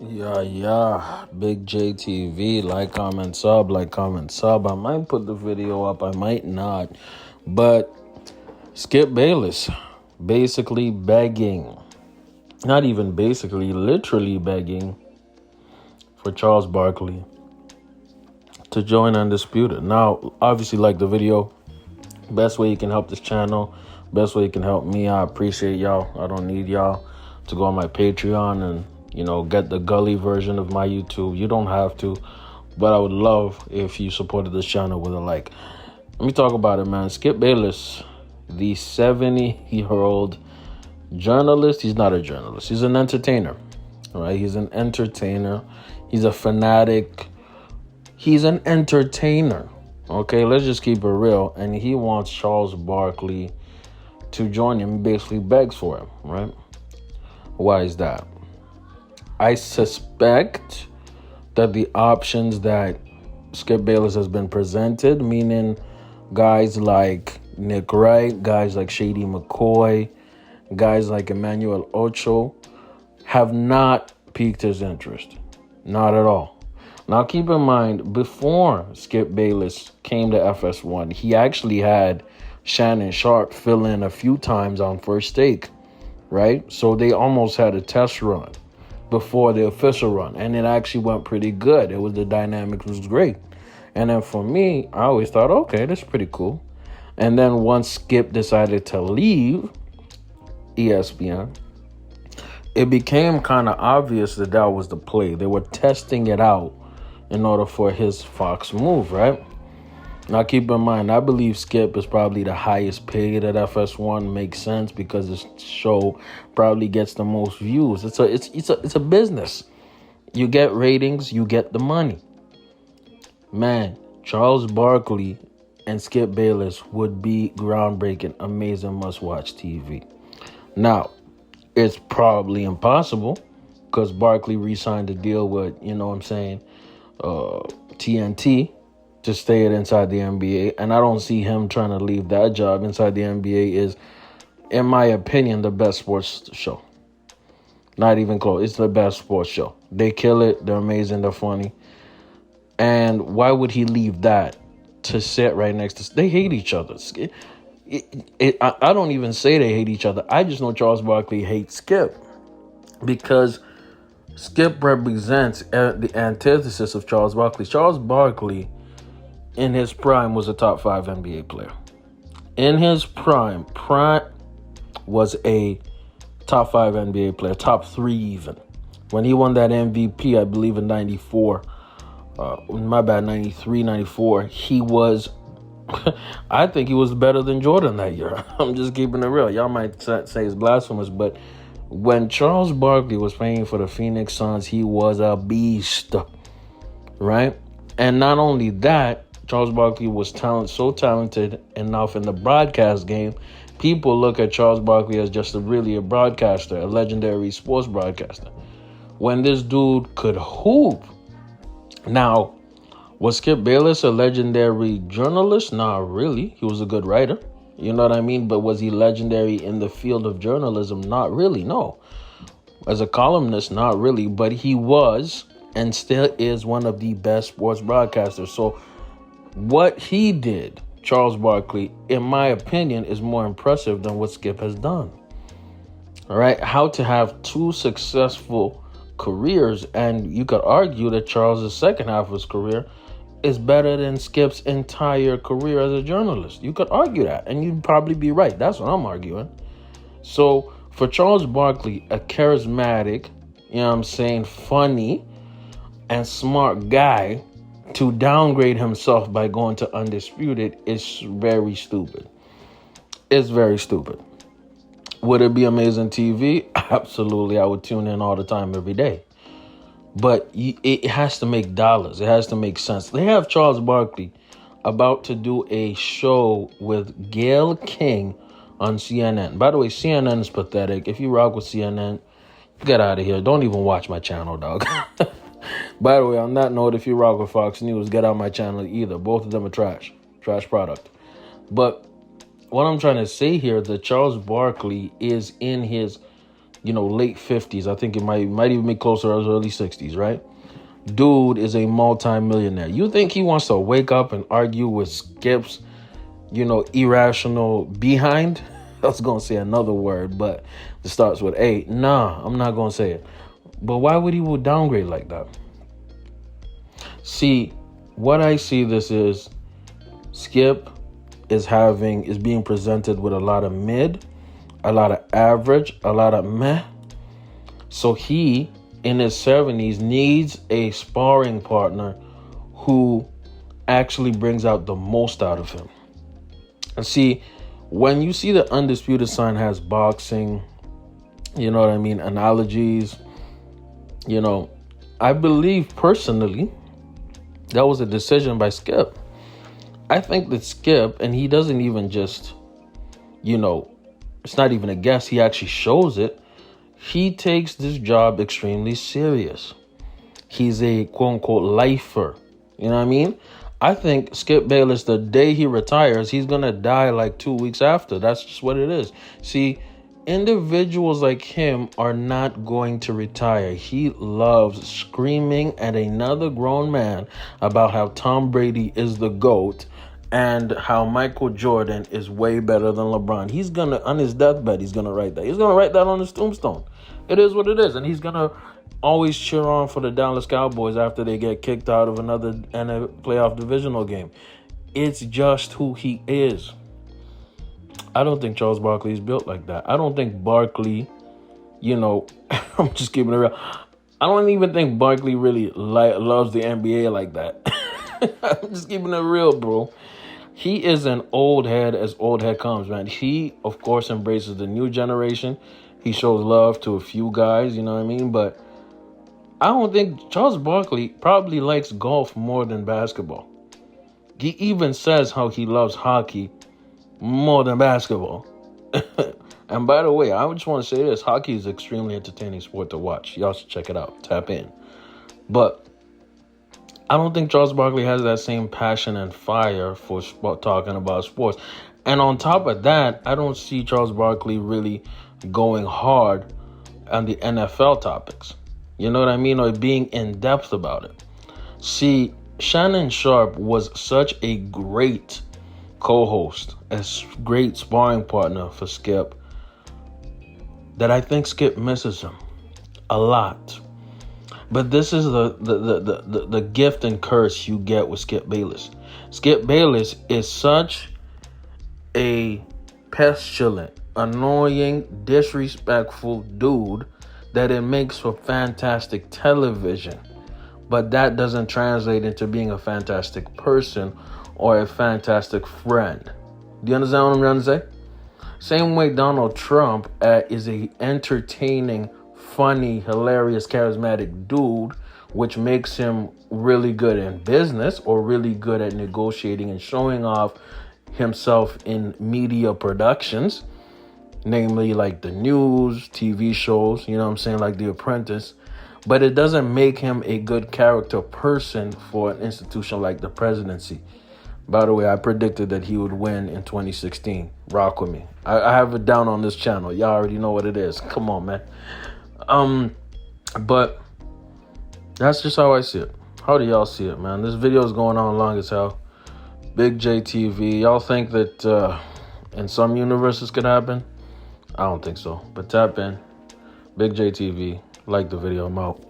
Yeah. Big JTV. Like, comment, sub. Like, comment, sub. I might put the video up. I might not. But Skip Bayless basically begging, not even basically, literally begging for Charles Barkley to join Undisputed. Now, obviously, like the video, best way you can help this channel, best way you can help me. I appreciate y'all. I don't need y'all to go on my Patreon and get the gully version of my YouTube. You don't have to, but I would love if you supported this channel with a like. Let me talk about it, man. Skip Bayless, the 70-year-old journalist. He's not a journalist. He's an entertainer, right? He's an entertainer. He's a fanatic. He's an entertainer. Okay, let's just keep it real. And he wants Charles Barkley to join him. Basically begs for him, right? Why is that? I suspect that the options that Skip Bayless has been presented, meaning guys like Nick Wright, guys like Shady McCoy, guys like Emmanuel Ocho, have not piqued his interest. Not at all. Now, keep in mind, before Skip Bayless came to FS1, he actually had Shannon Sharp fill in a few times on First Take, right? So they almost had a test run before the official run, and it actually went pretty good. The dynamic was great. And then for me, I always thought, okay, that's pretty cool. And then once Skip decided to leave ESPN, it became kind of obvious that was the play. They were testing it out in order for his Fox move, right? Now, keep in mind, I believe Skip is probably the highest paid at FS1. Makes sense because this show probably gets the most views. It's a business. You get ratings, you get the money. Man, Charles Barkley and Skip Bayless would be groundbreaking, amazing, must-watch TV. Now, it's probably impossible because Barkley re-signed a deal with, TNT to stay inside the NBA. And I don't see him trying to leave that job. Inside the NBA is, in my opinion, the best sports show. Not even close. It's the best sports show. They kill it. They're amazing. They're funny. And why would he leave that to sit right next to... They hate each other. I don't even say they hate each other. I just know Charles Barkley hates Skip because Skip represents the antithesis of Charles Barkley. Charles Barkley, in his prime, was a top 5 NBA player. In his prime was a top 5 NBA player, top 3 even. When he won that MVP, I believe in 94, 93, 94, he was, I think he was better than Jordan that year. I'm just keeping it real. Y'all might say it's blasphemous, but when Charles Barkley was playing for the Phoenix Suns, he was a beast, right? And not only that, Charles Barkley was so talented enough in the broadcast game. People look at Charles Barkley as just a broadcaster, a legendary sports broadcaster. When this dude could hoop. Now, was Skip Bayless a legendary journalist? Not really. He was a good writer. You know what I mean? But was he legendary in the field of journalism? Not really, no. As a columnist, not really. But he was and still is one of the best sports broadcasters. So what he did, Charles Barkley, in my opinion, is more impressive than what Skip has done. All right? How to have 2 successful careers, and you could argue that Charles' second half of his career is better than Skip's entire career as a journalist. You could argue that, and you'd probably be right. That's what I'm arguing. So for Charles Barkley, a charismatic, funny and smart guy, to downgrade himself by going to Undisputed is very stupid. It's very stupid. Would it be amazing TV? Absolutely. I would tune in all the time, every day. But it has to make dollars. It has to make sense. They have Charles Barkley about to do a show with Gayle King on CNN. By the way, CNN is pathetic. If you rock with CNN, get out of here. Don't even watch my channel, dog. By the way, on that note, if you rock with Fox News, get out my channel either. Both of them are trash. Trash product. But what I'm trying to say here, that Charles Barkley is in his late 50s. I think it might even be closer to early 60s, right? Dude is a multi-millionaire. You think he wants to wake up and argue with Skip's, irrational behind? I was going to say another word, but it starts with A. Nah, I'm not going to say it. But why would he downgrade like that? See, what I see this is Skip is being presented with a lot of mid, a lot of average, a lot of meh. So he, in his 70s, needs a sparring partner who actually brings out the most out of him. And see, when you see the Undisputed sign has boxing, analogies, I believe personally that was a decision by Skip. I think that Skip, and he doesn't even just, it's not even a guess, he actually shows it. He takes this job extremely serious. He's a quote-unquote lifer. You know what I mean? I think Skip Bayless, the day he retires, he's going to die like 2 weeks after. That's just what it is. See, individuals like him are not going to retire. He loves screaming at another grown man about how Tom Brady is the GOAT and how Michael Jordan is way better than LeBron. He's going to, on his deathbed, he's going to write that. He's going to write that on his tombstone. It is what it is. And he's going to always cheer on for the Dallas Cowboys after they get kicked out of another playoff divisional game. It's just who he is. I don't think Charles Barkley is built like that. I don't think Barkley, I'm just keeping it real. I don't even think Barkley really loves the NBA like that. I'm just keeping it real, bro. He is an old head as old head comes, man. He, of course, embraces the new generation. He shows love to a few guys, you know what I mean? But I don't think Charles Barkley probably likes golf more than basketball. He even says how he loves hockey more than basketball. And by the way, I just want to say this. Hockey is an extremely entertaining sport to watch. Y'all should check it out. Tap in. But I don't think Charles Barkley has that same passion and fire for talking about sports. And on top of that, I don't see Charles Barkley really going hard on the NFL topics. You know what I mean? Or being in depth about it. See, Shannon Sharp was such a great co-host, a great sparring partner for Skip, that I think Skip misses him a lot. But this is the gift and curse you get with Skip Bayless. Skip Bayless is such a pestilent, annoying, disrespectful dude that it makes for fantastic television. But that doesn't translate into being a fantastic person or a fantastic friend. Do you understand what I'm trying to say? Same way Donald Trump is a entertaining, funny, hilarious, charismatic dude, which makes him really good in business or really good at negotiating and showing off himself in media productions, namely like the news, TV shows, you know what I'm saying, like The Apprentice. But it doesn't make him a good character person for an institution like the presidency. By the way, I predicted that he would win in 2016. Rock with me. I have it down on this channel. Y'all already know what it is. Come on, man. But that's just how I see it. How do y'all see it, man? This video is going on long as hell. Big J TV. Y'all think that in some universes could happen? I don't think so. But tap in. Big J TV. Like the video. I'm out.